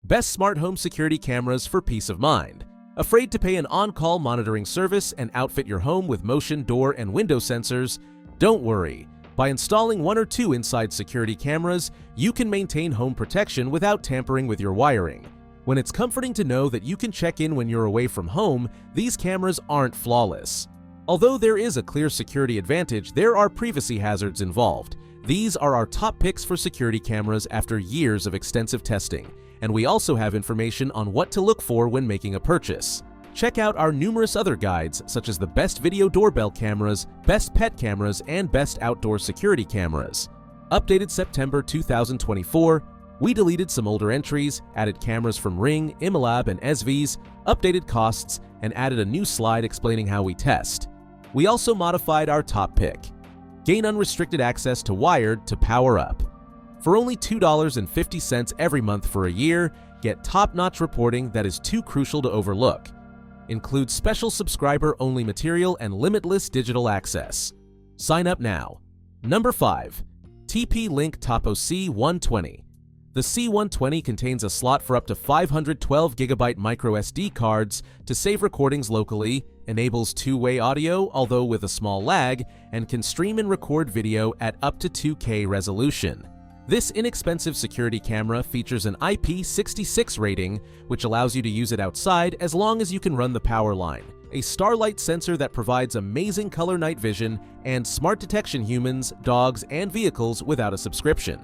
Best smart home security cameras for peace of mind. Afraid to pay an on-call monitoring service and outfit your home with motion, door, and window sensors? Don't worry. By installing one or two inside security cameras, you can maintain home protection without tampering with your wiring. When it's comforting to know that you can check in when you're away from home, these cameras aren't flawless. Although there is a clear security advantage, there are privacy hazards involved. These are our top picks for security cameras after years of extensive testing, and we also have information on what to look for when making a purchase. Check out our numerous other guides, such as the best video doorbell cameras, best pet cameras, and best outdoor security cameras. Updated September 2024, we deleted some older entries, added cameras from Ring, Imalab, and ESVIS, updated costs, and added a new slide explaining how we test. We also modified our top pick. Gain unrestricted access to Wired to power up. For only $2.50 every month for a year, get top-notch reporting that is too crucial to overlook. Includes special subscriber-only material and limitless digital access. Sign up now. Number 5. TP-Link Topo C120. The C120 contains a slot for up to 512GB microSD cards to save recordings locally, enables two-way audio, although with a small lag, and can stream and record video at up to 2K resolution. This inexpensive security camera features an IP66 rating, which allows you to use it outside as long as you can run the power line, a Starlight sensor that provides amazing color night vision, and smart detection humans, dogs, and vehicles without a subscription.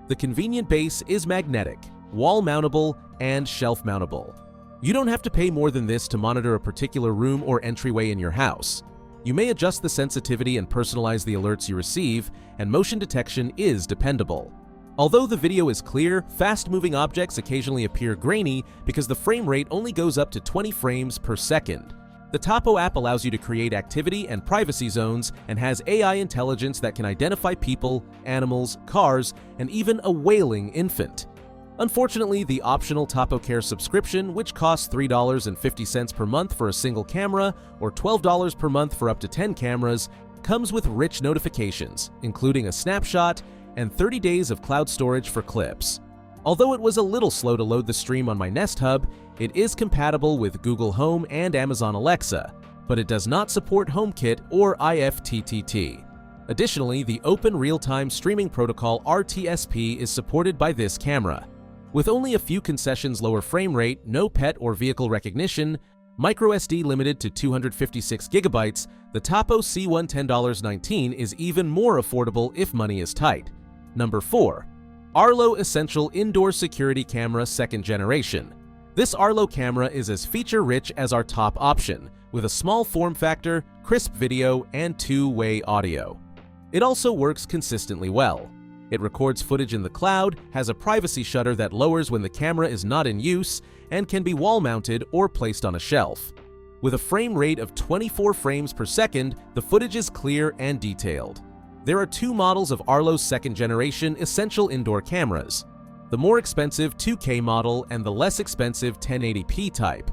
The convenient base is magnetic, wall-mountable, and shelf-mountable. You don't have to pay more than this to monitor a particular room or entryway in your house. You may adjust the sensitivity and personalize the alerts you receive, and motion detection is dependable. Although the video is clear, fast-moving objects occasionally appear grainy because the frame rate only goes up to 20 frames per second. The Topo app allows you to create activity and privacy zones and has AI intelligence that can identify people, animals, cars, and even a wailing infant. Unfortunately, the optional TopoCare subscription, which costs $3.50 per month for a single camera or $12 per month for up to 10 cameras, comes with rich notifications, including a snapshot and 30 days of cloud storage for clips. Although it was a little slow to load the stream on my Nest Hub, it is compatible with Google Home and Amazon Alexa, but it does not support HomeKit or IFTTT. Additionally, the Open Real-Time Streaming Protocol RTSP is supported by this camera. With only a few concessions lower frame rate, no pet or vehicle recognition, microSD limited to 256GB, the Topo C110.19 is even more affordable if money is tight. Number 4. Arlo Essential Indoor Security Camera 2nd Generation. This Arlo camera is as feature-rich as our top option, with a small form factor, crisp video, and two-way audio. It also works consistently well. It records footage in the cloud, has a privacy shutter that lowers when the camera is not in use, and can be wall-mounted or placed on a shelf. With a frame rate of 24 frames per second, the footage is clear and detailed. There are two models of Arlo's 2nd generation essential indoor cameras, the more expensive 2K model and the less expensive 1080p type.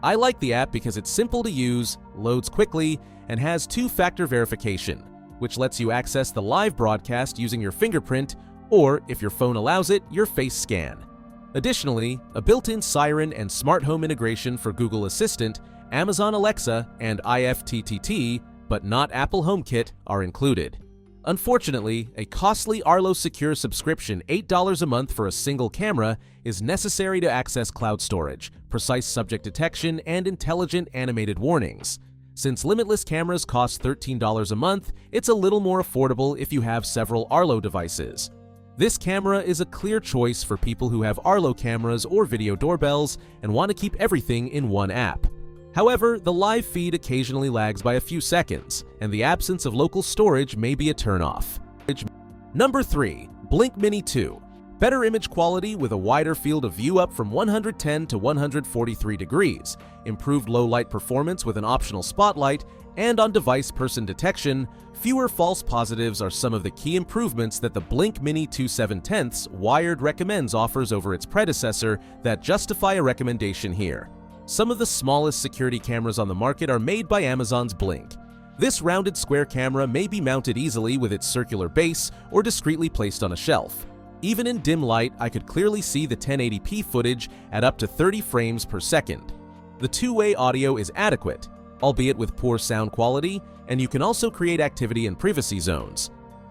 I like the app because it's simple to use, loads quickly, and has two-factor verification, which lets you access the live broadcast using your fingerprint or, if your phone allows it, your face scan. Additionally, a built-in siren and smart home integration for Google Assistant, Amazon Alexa, and IFTTT, but not Apple HomeKit, are included. Unfortunately, a costly Arlo Secure subscription, $8 a month for a single camera, is necessary to access cloud storage, precise subject detection, and intelligent animated warnings. Since limitless cameras cost $13 a month, it's a little more affordable if you have several Arlo devices. This camera is a clear choice for people who have Arlo cameras or video doorbells and want to keep everything in one app. However, the live feed occasionally lags by a few seconds, and the absence of local storage may be a turnoff. Number 3. Blink Mini 2. Better image quality with a wider field of view up from 110 to 143 degrees, improved low light performance with an optional spotlight, and on-device person detection, fewer false positives are some of the key improvements that the Blink Mini 2 7/10 Wired recommends offers over its predecessor that justify a recommendation here. Some of the smallest security cameras on the market are made by Amazon's Blink. This rounded square camera may be mounted easily with its circular base or discreetly placed on a shelf. Even in dim light, I could clearly see the 1080p footage at up to 30 frames per second. The two-way audio is adequate, albeit with poor sound quality, and you can also create activity in privacy zones.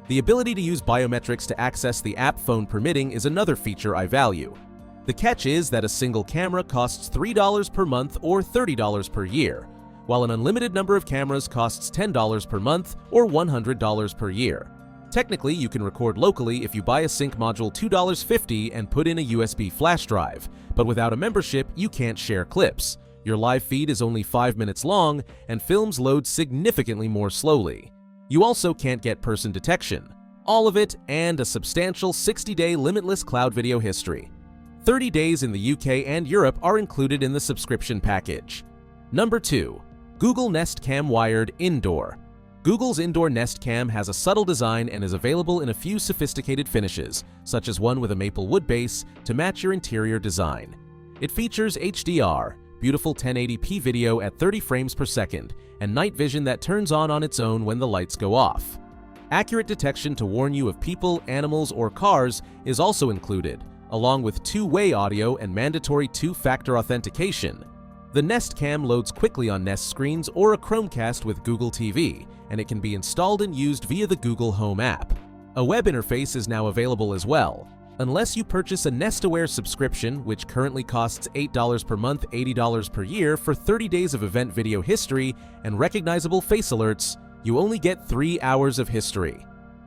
The ability to use biometrics to access the app, phone permitting, is another feature I value. The catch is that a single camera costs $3 per month or $30 per year, while an unlimited number of cameras costs $10 per month or $100 per year. Technically, you can record locally if you buy a sync module $2.50 and put in a USB flash drive, but without a membership, you can't share clips. Your live feed is only 5 minutes long, and films load significantly more slowly. You also can't get person detection. All of it, and a substantial 60-day limitless cloud video history. 30 days in the UK and Europe are included in the subscription package. Number 2. Google Nest Cam Wired Indoor. Google's Indoor Nest Cam has a subtle design and is available in a few sophisticated finishes, such as one with a maple wood base, to match your interior design. It features HDR, beautiful 1080p video at 30 frames per second, and night vision that turns on its own when the lights go off. Accurate detection to warn you of people, animals, or cars is also included, along with two-way audio and mandatory two-factor authentication. The Nest Cam loads quickly on Nest screens or a Chromecast with Google TV, and it can be installed and used via the Google Home app. A web interface is now available as well. Unless you purchase a Nest Aware subscription, which currently costs $8 per month, $80 per year for 30 days of event video history and recognizable face alerts, you only get 3 hours of history.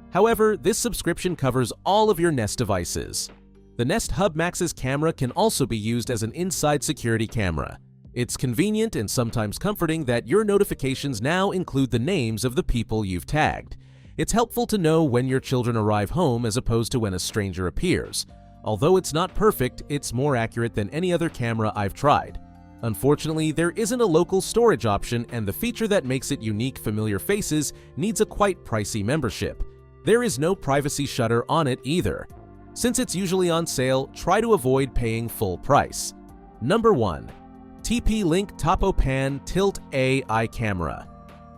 However, this subscription covers all of your Nest devices. The Nest Hub Max's camera can also be used as an inside security camera. It's convenient and sometimes comforting that your notifications now include the names of the people you've tagged. It's helpful to know when your children arrive home as opposed to when a stranger appears. Although it's not perfect, it's more accurate than any other camera I've tried. Unfortunately, there isn't a local storage option, and the feature that makes it unique, familiar faces, needs a quite pricey membership. There is no privacy shutter on it either. Since it's usually on sale, try to avoid paying full price. Number 1. TP-Link Topo Pan Tilt A Eye Camera.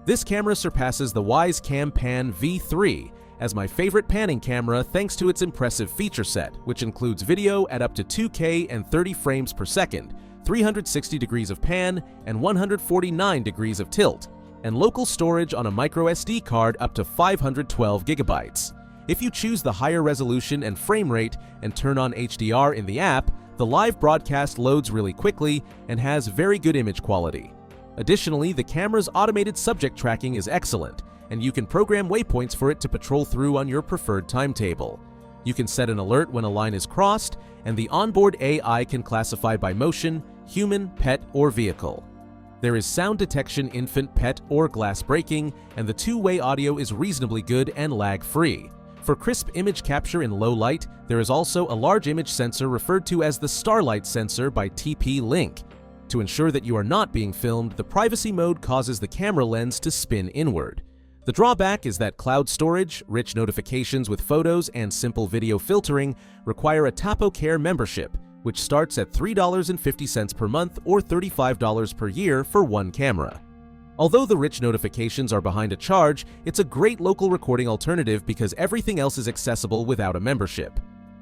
This camera surpasses the Wyze Cam Pan V3 as my favorite panning camera thanks to its impressive feature set, which includes video at up to 2K and 30 frames per second, 360 degrees of pan, and 149 degrees of tilt, and local storage on a microSD card up to 512 gigabytes. If you choose the higher resolution and frame rate and turn on HDR in the app, the live broadcast loads really quickly and has very good image quality. Additionally, the camera's automated subject tracking is excellent, and you can program waypoints for it to patrol through on your preferred timetable. You can set an alert when a line is crossed, and the onboard AI can classify by motion, human, pet, or vehicle. There is sound detection, infant, pet, or glass breaking, and the two-way audio is reasonably good and lag-free. For crisp image capture in low light, there is also a large image sensor referred to as the Starlight sensor by TP-Link. To ensure that you are not being filmed, the privacy mode causes the camera lens to spin inward. The drawback is that cloud storage, rich notifications with photos, and simple video filtering require a TapoCare membership, which starts at $3.50 per month or $35 per year for one camera. Although the rich notifications are behind a charge, it's a great local recording alternative because everything else is accessible without a membership.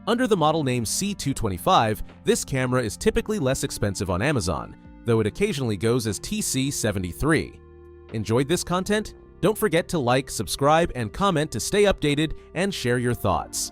Under the model name C225, this camera is typically less expensive on Amazon, though it occasionally goes as TC73. Enjoyed this content? Don't forget to like, subscribe, and comment to stay updated and share your thoughts.